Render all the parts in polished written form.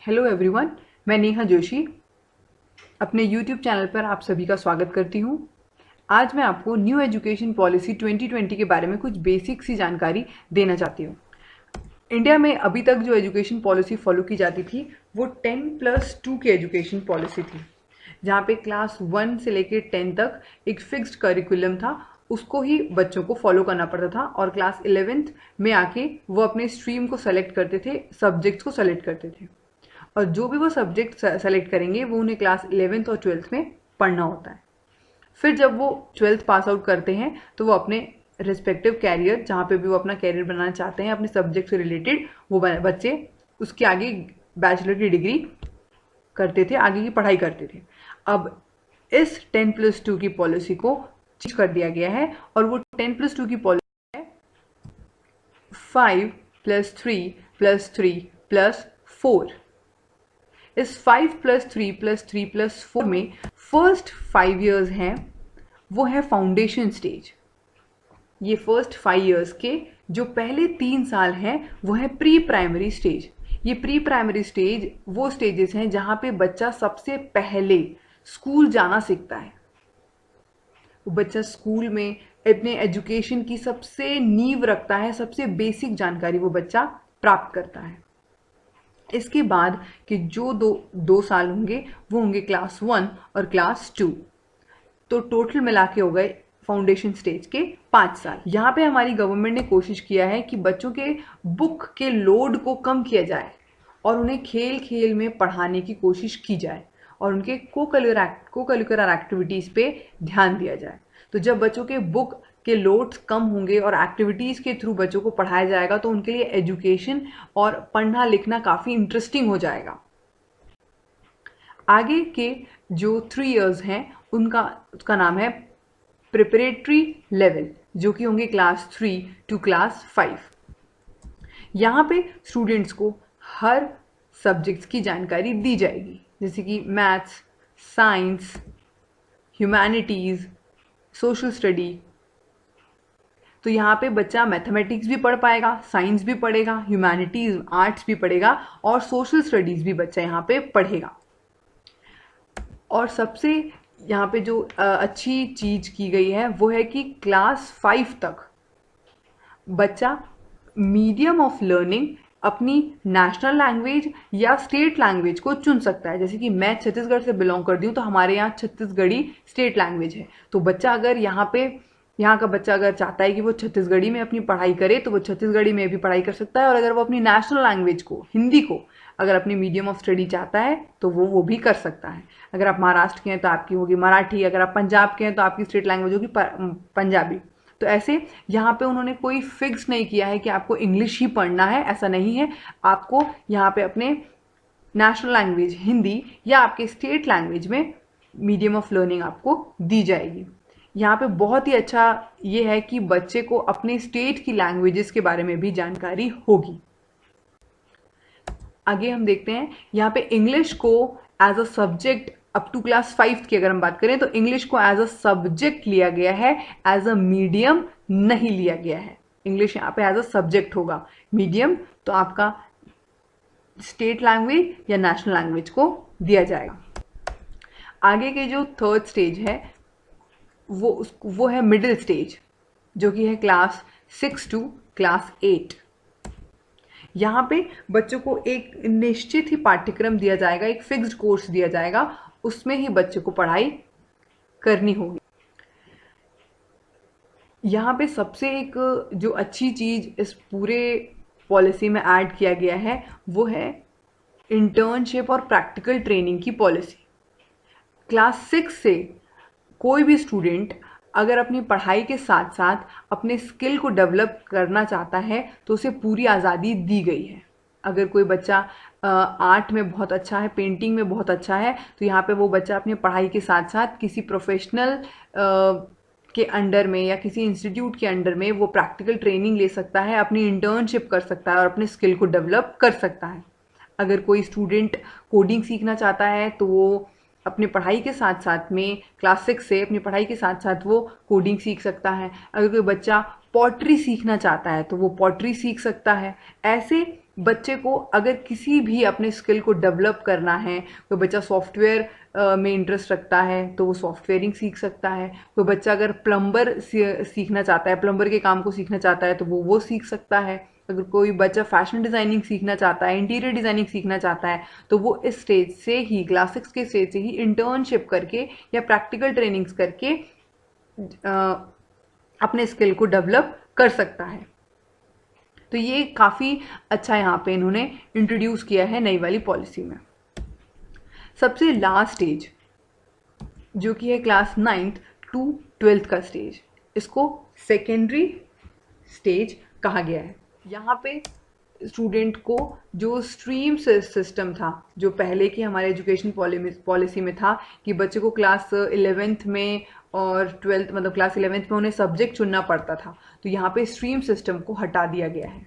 Hello everyone, मैं नेहा जोशी अपने YouTube channel पर आप सभी का स्वागत करती हूँ। आज मैं आपको न्यू एजुकेशन पॉलिसी 2020 के बारे में कुछ बेसिक सी जानकारी देना चाहती हूँ। इंडिया में अभी तक जो एजुकेशन पॉलिसी फॉलो की जाती थी वो 10+2 की एजुकेशन पॉलिसी थी, जहाँ पे क्लास 1 से लेकर 10 तक एक फिक्स्ड करिकुलम था, उसको ही बच्चों को फॉलो करना पड़ता था और क्लास 11th में आके वो अपने स्ट्रीम को सेलेक्ट करते थे, सब्जेक्ट्स को सेलेक्ट करते थे और जो भी वो सब्जेक्ट सेलेक्ट करेंगे वो उन्हें क्लास 11th और 12th में पढ़ना होता है। फिर जब वो 12th पास आउट करते हैं तो वो अपने रिस्पेक्टिव कैरियर, जहाँ पे भी वो अपना कैरियर बनाना चाहते हैं अपने सब्जेक्ट से रिलेटेड, वो बच्चे उसके आगे बैचलर की डिग्री करते थे, आगे की पढ़ाई करते थे। अब इस 10+2 की पॉलिसी को चेंज कर दिया गया है और वो 10+2 की पॉलिसी है 5+3+3+4। इस 5+3+3+4 में फर्स्ट 5 इयर्स हैं वो है फाउंडेशन स्टेज। ये फर्स्ट 5 इयर्स के जो पहले 3 साल हैं वो है प्री प्राइमरी स्टेज। ये प्री प्राइमरी स्टेज वो स्टेजेस हैं जहाँ पे बच्चा सबसे पहले स्कूल जाना सीखता है। वो बच्चा स्कूल में अपने एजुकेशन की सबसे नींव रखता है, सबसे बेसिक जानकारी वो बच्चा प्राप्त करता है। इसके बाद के जो दो साल होंगे वो होंगे क्लास 1 और क्लास 2, तो टोटल मिला के हो गए फाउंडेशन स्टेज के 5 साल। यहाँ पे हमारी गवर्नमेंट ने कोशिश किया है कि बच्चों के बुक के लोड को कम किया जाए और उन्हें खेल खेल में पढ़ाने की कोशिश की जाए और उनके को करिकुलर एक्टिविटीज़ पे ध्यान दिया जाए। तो जब बच्चों के बुक के लोड्स कम होंगे और एक्टिविटीज़ के थ्रू बच्चों को पढ़ाया जाएगा तो उनके लिए एजुकेशन और पढ़ना लिखना काफ़ी इंटरेस्टिंग हो जाएगा। आगे के जो 3 इयर्स हैं उसका नाम है प्रिपरेटरी लेवल, जो कि होंगे क्लास 3 टू क्लास 5। यहाँ पे स्टूडेंट्स को हर सब्जेक्ट्स की जानकारी दी जाएगी, जैसे कि maths, science, humanities, social study. तो यहाँ पे बच्चा मैथमेटिक्स भी पढ़ पाएगा, साइंस भी पढ़ेगा, ह्यूमैनिटीज़ आर्ट्स भी पढ़ेगा और सोशल स्टडीज़ भी बच्चा यहाँ पे पढ़ेगा। और सबसे यहाँ पे जो अच्छी चीज़ की गई है वो है कि क्लास 5 तक बच्चा मीडियम ऑफ लर्निंग अपनी नेशनल लैंग्वेज या स्टेट लैंग्वेज को चुन सकता है। जैसे कि मैं छत्तीसगढ़ से बिलोंग करती हूँ तो हमारे यहाँ छत्तीसगढ़ी स्टेट लैंग्वेज है। तो बच्चा अगर यहाँ का बच्चा अगर चाहता है कि वो छत्तीसगढ़ी में अपनी पढ़ाई करे तो वो छत्तीसगढ़ी में भी पढ़ाई कर सकता है, और अगर वो अपनी नेशनल लैंग्वेज को, हिंदी को, अगर अपनी मीडियम ऑफ स्टडी चाहता है तो वो भी कर सकता है। अगर आप महाराष्ट्र के हैं तो आपकी होगी मराठी, अगर आप पंजाब के हैं तो आपकी स्टेट लैंग्वेज होगी पंजाबी। तो ऐसे यहाँ पे उन्होंने कोई फिक्स नहीं किया है कि आपको इंग्लिश ही पढ़ना है, ऐसा नहीं है। आपको यहाँ पे अपने नेशनल लैंग्वेज हिंदी या आपके स्टेट लैंग्वेज में मीडियम ऑफ लर्निंग आपको दी जाएगी। यहाँ पे बहुत ही अच्छा ये है कि बच्चे को अपने स्टेट की लैंग्वेजेस के बारे में भी जानकारी होगी। आगे हम देखते हैं यहाँ पे इंग्लिश को as a subject up to class 5 की अगर हम बात करें तो इंग्लिश को एज अ सब्जेक्ट लिया गया है, एज अ मीडियम नहीं लिया गया है। इंग्लिश यहाँ पे एज अ सब्जेक्ट होगा, मीडियम तो आपका स्टेट लैंग्वेज या नेशनल लैंग्वेज को दिया जाएगा। आगे के जो 3rd स्टेज है वो है मिडिल स्टेज, जो कि है क्लास 6 टू क्लास 8। यहाँ पे बच्चों को एक निश्चित ही पाठ्यक्रम दिया जाएगा, एक फिक्स्ड कोर्स दिया जाएगा, उसमें ही बच्चे को पढ़ाई करनी होगी। यहाँ पे सबसे एक जो अच्छी चीज़ इस पूरे पॉलिसी में ऐड किया गया है वो है इंटर्नशिप और प्रैक्टिकल ट्रेनिंग की पॉलिसी। क्लास 6 से कोई भी स्टूडेंट अगर अपनी पढ़ाई के साथ साथ अपने स्किल को डेवलप करना चाहता है तो उसे पूरी आज़ादी दी गई है। अगर कोई बच्चा आर्ट में बहुत अच्छा है, पेंटिंग में बहुत अच्छा है, तो यहाँ पे वो बच्चा अपनी पढ़ाई के साथ साथ किसी प्रोफेशनल के अंडर में या किसी इंस्टीट्यूट के अंडर में वो प्रैक्टिकल ट्रेनिंग ले सकता है, अपनी इंटर्नशिप कर सकता है और अपने स्किल को डेवलप कर सकता है। अगर कोई स्टूडेंट कोडिंग सीखना चाहता है तो वो अपनी पढ़ाई के साथ साथ में क्लास 6 से अपनी पढ़ाई के साथ साथ वो कोडिंग सीख सकता है। अगर कोई बच्चा पॉटरी सीखना चाहता है तो वो पॉटरी सीख सकता है। ऐसे बच्चे को अगर किसी भी अपने स्किल को डेवलप करना है, कोई बच्चा सॉफ्टवेयर में इंटरेस्ट रखता है तो वो सॉफ्टवेयरिंग सीख सकता है, कोई बच्चा अगर प्लम्बर सीखना चाहता है, प्लम्बर के काम को सीखना चाहता है तो वो सीख सकता है। अगर कोई बच्चा फैशन डिज़ाइनिंग सीखना चाहता है, इंटीरियर डिज़ाइनिंग सीखना चाहता है तो वो इस स्टेज से ही, क्लास 6 के स्टेज से ही इंटर्नशिप करके या प्रैक्टिकल ट्रेनिंग्स करके अपने स्किल को डेवलप कर सकता है। तो ये काफ़ी अच्छा यहाँ पे इन्होंने इंट्रोड्यूस किया है नई वाली पॉलिसी में। सबसे लास्ट स्टेज जो कि है क्लास 9th to 12th का स्टेज, इसको सेकेंडरी स्टेज कहा गया है। यहाँ पे स्टूडेंट को जो स्ट्रीम सिस्टम था, जो पहले की हमारे एजुकेशन पॉलिसी में था कि बच्चे को क्लास 11th में और 12th मतलब क्लास 11th में उन्हें सब्जेक्ट चुनना पड़ता था, तो यहाँ पे स्ट्रीम सिस्टम को हटा दिया गया है।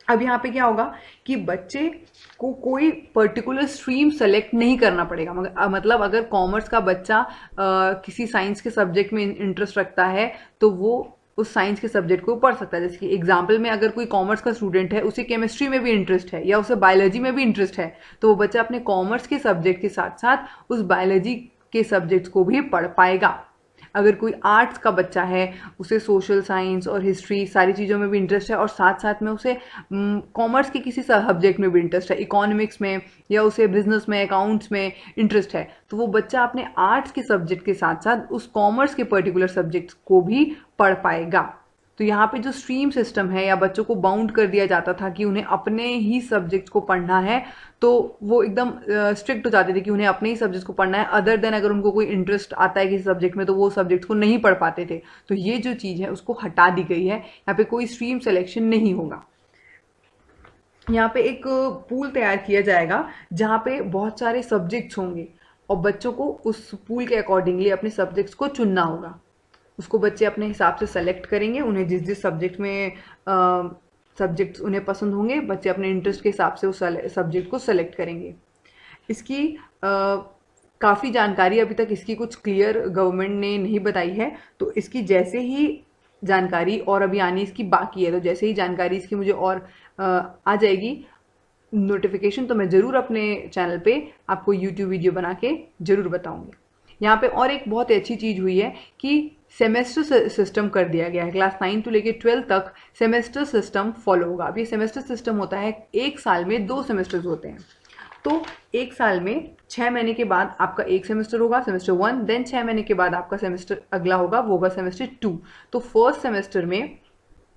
अब यहाँ पे क्या होगा कि बच्चे को कोई पर्टिकुलर स्ट्रीम सेलेक्ट नहीं करना पड़ेगा। मतलब अगर कॉमर्स का बच्चा किसी साइंस के सब्जेक्ट में इंटरेस्ट रखता है तो वो उस साइंस के सब्जेक्ट को पढ़ सकता है। जैसे कि एग्जाम्पल में अगर कोई कॉमर्स का स्टूडेंट है, उसे केमिस्ट्री में भी इंटरेस्ट है या उसे बायोलॉजी में भी इंटरेस्ट है, तो वो बच्चा अपने कॉमर्स के सब्जेक्ट के साथ साथ उस बायोलॉजी के सब्जेक्ट्स को भी पढ़ पाएगा। अगर कोई आर्ट्स का बच्चा है, उसे सोशल साइंस और हिस्ट्री सारी चीज़ों में भी इंटरेस्ट है और साथ साथ में उसे कॉमर्स के किसी सब्जेक्ट में भी इंटरेस्ट है, इकोनॉमिक्स में या उसे बिजनेस में, अकाउंट्स में इंटरेस्ट है, तो वो बच्चा अपने आर्ट्स के सब्जेक्ट के साथ साथ उस कॉमर्स के पर्टिकुलर सब्जेक्ट्स को भी पढ़ पाएगा। तो यहाँ पे जो स्ट्रीम सिस्टम है या बच्चों को बाउंड कर दिया जाता था कि उन्हें अपने ही सब्जेक्ट्स को पढ़ना है, तो वो एकदम स्ट्रिक्ट हो जाते थे कि उन्हें अपने ही सब्जेक्ट्स को पढ़ना है। अदर देन अगर उनको कोई इंटरेस्ट आता है किसी सब्जेक्ट में तो वो सब्जेक्ट्स को नहीं पढ़ पाते थे। तो ये जो चीज़ है उसको हटा दी गई है, यहाँ पे कोई स्ट्रीम सिलेक्शन नहीं होगा। यहाँ पे एक पूल तैयार किया जाएगा जहाँ पे बहुत सारे सब्जेक्ट्स होंगे और बच्चों को उस पूल के अकॉर्डिंगली अपने सब्जेक्ट्स को चुनना होगा। उसको बच्चे अपने हिसाब से सेलेक्ट करेंगे, उन्हें जिस जिस सब्जेक्ट में सब्जेक्ट्स उन्हें पसंद होंगे, बच्चे अपने इंटरेस्ट के हिसाब से उस सब्जेक्ट को सेलेक्ट करेंगे। इसकी काफ़ी जानकारी अभी तक इसकी कुछ क्लियर गवर्नमेंट ने नहीं बताई है, तो इसकी जैसे ही जानकारी और अभी आनी इसकी बाकी है, तो जैसे ही जानकारी इसकी मुझे और आ जाएगी नोटिफिकेशन, तो मैं ज़रूर अपने चैनल पे आपको यूट्यूब वीडियो बना के ज़रूर बताऊँगी। यहाँ पे और एक बहुत अच्छी चीज़ हुई है कि सेमेस्टर सिस्टम कर दिया गया है। क्लास 9 to लेके 12 तक सेमेस्टर सिस्टम फॉलो होगा। अब ये सेमेस्टर सिस्टम होता है, एक साल में 2 सेमेस्टर्स होते हैं। तो एक साल में 6 महीने के बाद आपका एक सेमेस्टर होगा, सेमेस्टर 1, देन 6 महीने के बाद आपका सेमेस्टर अगला होगा, वो होगा सेमेस्टर 2। तो फर्स्ट सेमेस्टर में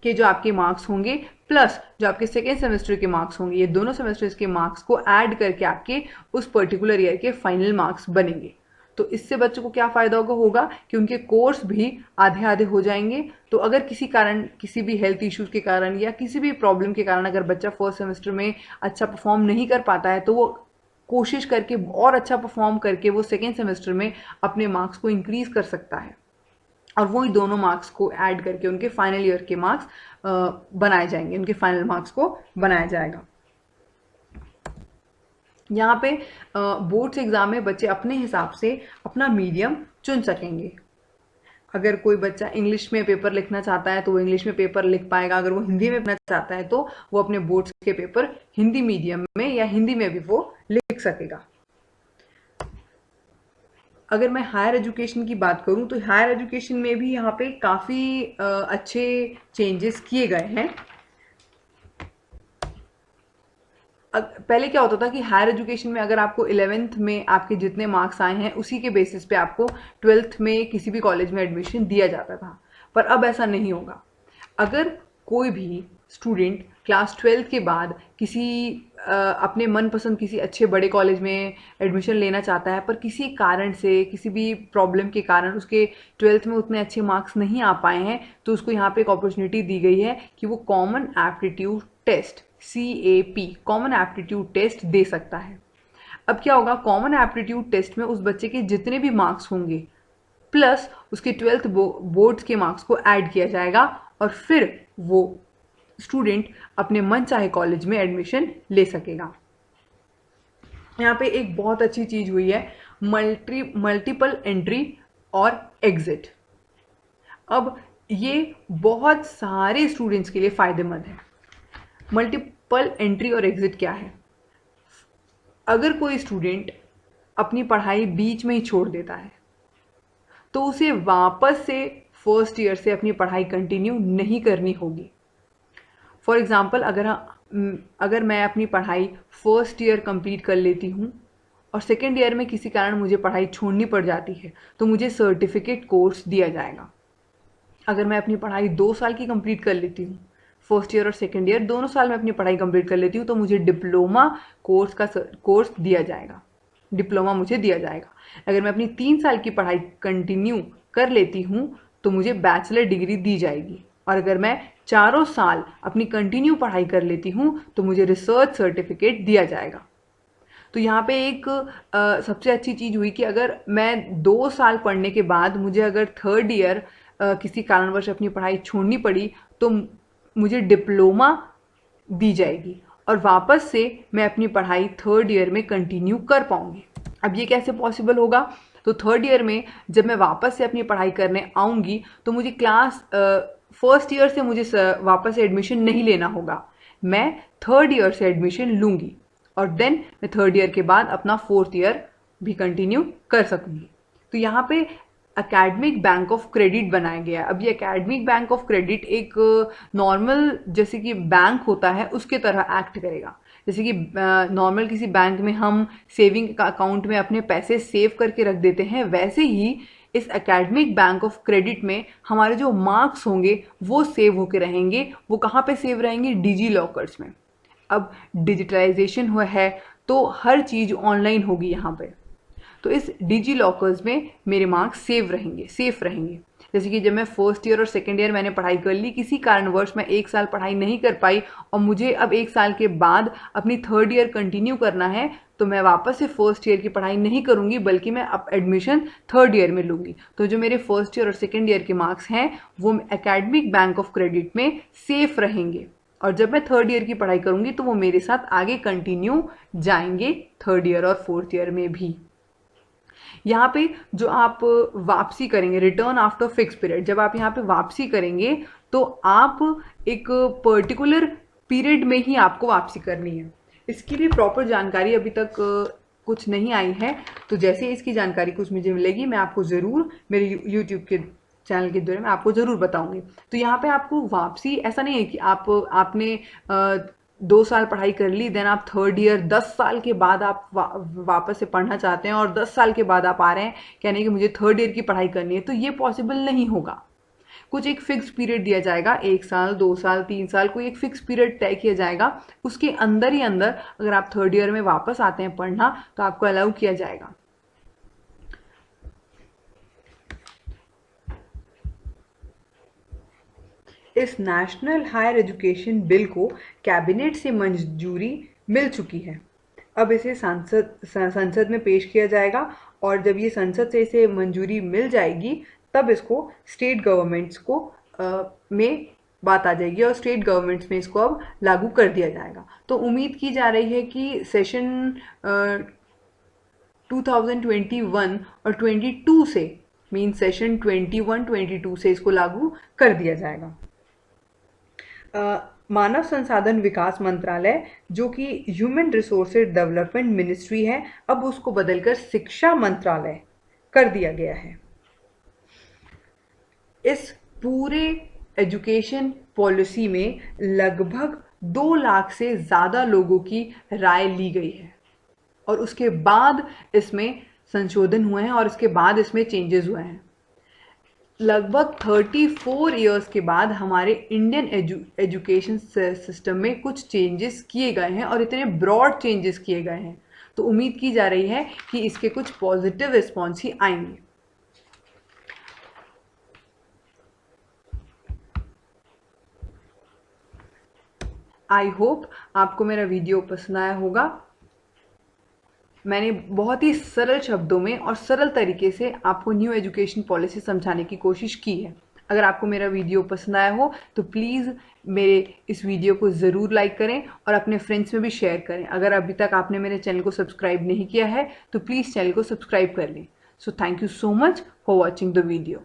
के जो आपके मार्क्स होंगे प्लस जो आपके सेकेंड सेमेस्टर के मार्क्स होंगे, ये दोनों सेमेस्टर्स के मार्क्स को ऐड करके आपके उस पर्टिकुलर ईयर के फाइनल मार्क्स बनेंगे। तो इससे बच्चों को क्या फ़ायदा होगा कि उनके कोर्स भी आधे आधे हो जाएंगे। तो अगर किसी कारण, किसी भी हेल्थ इश्यूज़ के कारण या किसी भी प्रॉब्लम के कारण अगर बच्चा फर्स्ट सेमेस्टर में अच्छा परफॉर्म नहीं कर पाता है, तो वो कोशिश करके और अच्छा परफॉर्म करके वो सेकेंड सेमेस्टर में अपने मार्क्स को इंक्रीज कर सकता है और वही दोनों मार्क्स को ऐड करके उनके फाइनल ईयर के मार्क्स बनाए जाएंगे, उनके फाइनल मार्क्स को बनाया जाएगा। यहाँ पे बोर्ड्स एग्ज़ाम में बच्चे अपने हिसाब से अपना मीडियम चुन सकेंगे। अगर कोई बच्चा इंग्लिश में पेपर लिखना चाहता है तो वो इंग्लिश में पेपर लिख पाएगा, अगर वो हिंदी में लिखना चाहता है तो वो अपने बोर्ड्स के पेपर हिंदी मीडियम में या हिंदी में भी वो लिख सकेगा। अगर मैं हायर एजुकेशन की बात करूं तो हायर एजुकेशन में भी यहाँ पे काफ़ी अच्छे चेंजेस किए गए हैं। पहले क्या होता था कि हायर एजुकेशन में अगर आपको 11th में आपके जितने मार्क्स आए हैं उसी के बेसिस पे आपको 12th में किसी भी कॉलेज में एडमिशन दिया जाता था, पर अब ऐसा नहीं होगा। अगर कोई भी स्टूडेंट क्लास 12 के बाद किसी अपने मनपसंद किसी अच्छे बड़े कॉलेज में एडमिशन लेना चाहता है, पर किसी कारण से, किसी भी प्रॉब्लम के कारण उसके 12th में उतने अच्छे मार्क्स नहीं आ पाए हैं, तो उसको यहाँ पे एक अपॉर्चुनिटी दी गई है कि वो common aptitude test CAP common aptitude test दे सकता है। अब क्या होगा, कॉमन एप्टीट्यूड टेस्ट में उस बच्चे के जितने भी मार्क्स होंगे प्लस उसके 12th बोर्ड्स के मार्क्स को ऐड किया जाएगा और फिर वो स्टूडेंट अपने मन चाहे कॉलेज में एडमिशन ले सकेगा। यहाँ पे एक बहुत अच्छी चीज़ हुई है, मल्टीपल एंट्री और एग्जिट। अब ये बहुत सारे स्टूडेंट्स के लिए फ़ायदेमंद है। सिंपल एंट्री और एग्जिट क्या है। अगर कोई स्टूडेंट अपनी पढ़ाई बीच में ही छोड़ देता है तो उसे वापस से फर्स्ट ईयर से अपनी पढ़ाई कंटिन्यू नहीं करनी होगी। फॉर एग्ज़ाम्पल, अगर मैं अपनी पढ़ाई फर्स्ट ईयर कंप्लीट कर लेती हूँ और सेकेंड ईयर में किसी कारण मुझे पढ़ाई छोड़नी पड़ जाती है तो मुझे सर्टिफिकेट कोर्स दिया जाएगा। अगर मैं अपनी पढ़ाई 2 साल की कंप्लीट कर लेती हूँ, फर्स्ट ईयर और सेकेंड ईयर दोनों साल में अपनी पढ़ाई कंप्लीट कर लेती हूँ, तो मुझे डिप्लोमा कोर्स दिया जाएगा, डिप्लोमा मुझे दिया जाएगा। अगर मैं अपनी 3 साल की पढ़ाई कंटिन्यू कर लेती हूँ तो मुझे बैचलर डिग्री दी जाएगी। और अगर मैं 4 साल अपनी कंटिन्यू पढ़ाई कर लेती हूँ तो मुझे रिसर्च सर्टिफिकेट दिया जाएगा। तो यहाँ पे एक सबसे अच्छी चीज़ हुई कि अगर मैं 2 साल पढ़ने के बाद मुझे अगर थर्ड ईयर किसी कारणवश अपनी पढ़ाई छोड़नी पड़ी तो मुझे डिप्लोमा दी जाएगी और वापस से मैं अपनी पढ़ाई थर्ड ईयर में कंटिन्यू कर पाऊँगी। अब ये कैसे पॉसिबल होगा? तो थर्ड ईयर में जब मैं वापस से अपनी पढ़ाई करने आऊँगी तो मुझे फर्स्ट ईयर से मुझे वापस से एडमिशन नहीं लेना होगा, मैं थर्ड ईयर से एडमिशन लूँगी और देन मैं थर्ड ईयर के बाद अपना फोर्थ ईयर भी कंटिन्यू कर सकूँगी। तो यहाँ पे एकेडमिक बैंक ऑफ क्रेडिट बनाया गया है। अब ये एकेडमिक बैंक ऑफ क्रेडिट एक नॉर्मल जैसे कि बैंक होता है उसके तरह एक्ट करेगा। जैसे कि नॉर्मल किसी बैंक में हम सेविंग अकाउंट में अपने पैसे सेव करके रख देते हैं, वैसे ही इस एकेडमिक बैंक ऑफ क्रेडिट में हमारे जो मार्क्स होंगे वो सेव होके रहेंगे। वो कहाँ पे सेव रहेंगे? डिजी लॉकर्स में। अब डिजिटलाइजेशन हुआ है तो हर चीज़ ऑनलाइन होगी यहाँ पे, तो इस डिजी लॉकर्स में मेरे मार्क्स सेफ रहेंगे। जैसे कि जब मैं फर्स्ट ईयर और सेकेंड ईयर मैंने पढ़ाई कर ली, किसी कारणवश मैं 1 साल पढ़ाई नहीं कर पाई और मुझे अब 1 साल के बाद अपनी थर्ड ईयर कंटिन्यू करना है, तो मैं वापस से फर्स्ट ईयर की पढ़ाई नहीं करूँगी बल्कि मैं अब एडमिशन थर्ड ईयर में लूँगी। तो जो मेरे फर्स्ट ईयर और सेकेंड ईयर के मार्क्स हैं वो एकेडमिक बैंक ऑफ क्रेडिट में सेफ रहेंगे और जब मैं थर्ड ईयर की पढ़ाई करूँगी तो वो मेरे साथ आगे कंटिन्यू जाएंगे थर्ड ईयर और फोर्थ ईयर में भी। यहाँ पे जो आप वापसी करेंगे, रिटर्न आफ्टर फिक्स पीरियड, जब आप यहाँ पे वापसी करेंगे तो आप एक पर्टिकुलर पीरियड में ही आपको वापसी करनी है। इसकी भी प्रॉपर जानकारी अभी तक कुछ नहीं आई है, तो जैसे इसकी जानकारी कुछ मुझे मिलेगी मैं आपको ज़रूर मेरे यूट्यूब के चैनल के द्वारा मैं आपको ज़रूर बताऊंगी। तो यहाँ पे आपको वापसी ऐसा नहीं है कि आपने 2 साल पढ़ाई कर ली, देन आप थर्ड ईयर 10 साल के बाद आप वापस से पढ़ना चाहते हैं और 10 साल के बाद आप आ रहे हैं कहने कि मुझे थर्ड ईयर की पढ़ाई करनी है, तो ये पॉसिबल नहीं होगा। कुछ एक फिक्स पीरियड दिया जाएगा, 1 साल 2 साल 3 साल, कोई एक फिक्स पीरियड तय किया जाएगा, उसके अंदर ही अंदर अगर आप थर्ड ईयर में वापस आते हैं पढ़ना तो आपको अलाउ किया जाएगा। इस नेशनल हायर एजुकेशन बिल को कैबिनेट से मंजूरी मिल चुकी है। अब इसे संसद में पेश किया जाएगा और जब ये संसद से इसे मंजूरी मिल जाएगी तब इसको स्टेट गवर्नमेंट्स को में बात आ जाएगी और स्टेट गवर्नमेंट्स में इसको अब लागू कर दिया जाएगा। तो उम्मीद की जा रही है कि सेशन 2021 और 22 से मीन सेशन 21-22 से इसको लागू कर दिया जाएगा। मानव संसाधन विकास मंत्रालय जो कि ह्यूमन रिसोर्सेज डेवलपमेंट मिनिस्ट्री है, अब उसको बदलकर शिक्षा मंत्रालय कर दिया गया है। इस पूरे एजुकेशन पॉलिसी में लगभग 2 लाख से ज़्यादा लोगों की राय ली गई है और उसके बाद इसमें संशोधन हुए हैं और उसके बाद इसमें चेंजेस हुए हैं। लगभग 34 इयर्स के बाद हमारे इंडियन एजुकेशन सिस्टम में कुछ चेंजेस किए गए हैं और इतने ब्रॉड चेंजेस किए गए हैं, तो उम्मीद की जा रही है कि इसके कुछ पॉजिटिव रिस्पॉन्स ही आएंगे। आई होप आपको मेरा वीडियो पसंद आया होगा। मैंने बहुत ही सरल शब्दों में और सरल तरीके से आपको न्यू एजुकेशन पॉलिसी समझाने की कोशिश की है। अगर आपको मेरा वीडियो पसंद आया हो तो प्लीज़ मेरे इस वीडियो को ज़रूर लाइक करें और अपने फ्रेंड्स में भी शेयर करें। अगर अभी तक आपने मेरे चैनल को सब्सक्राइब नहीं किया है तो प्लीज़ चैनल को सब्सक्राइब कर लें। So thank you so much for watching the video.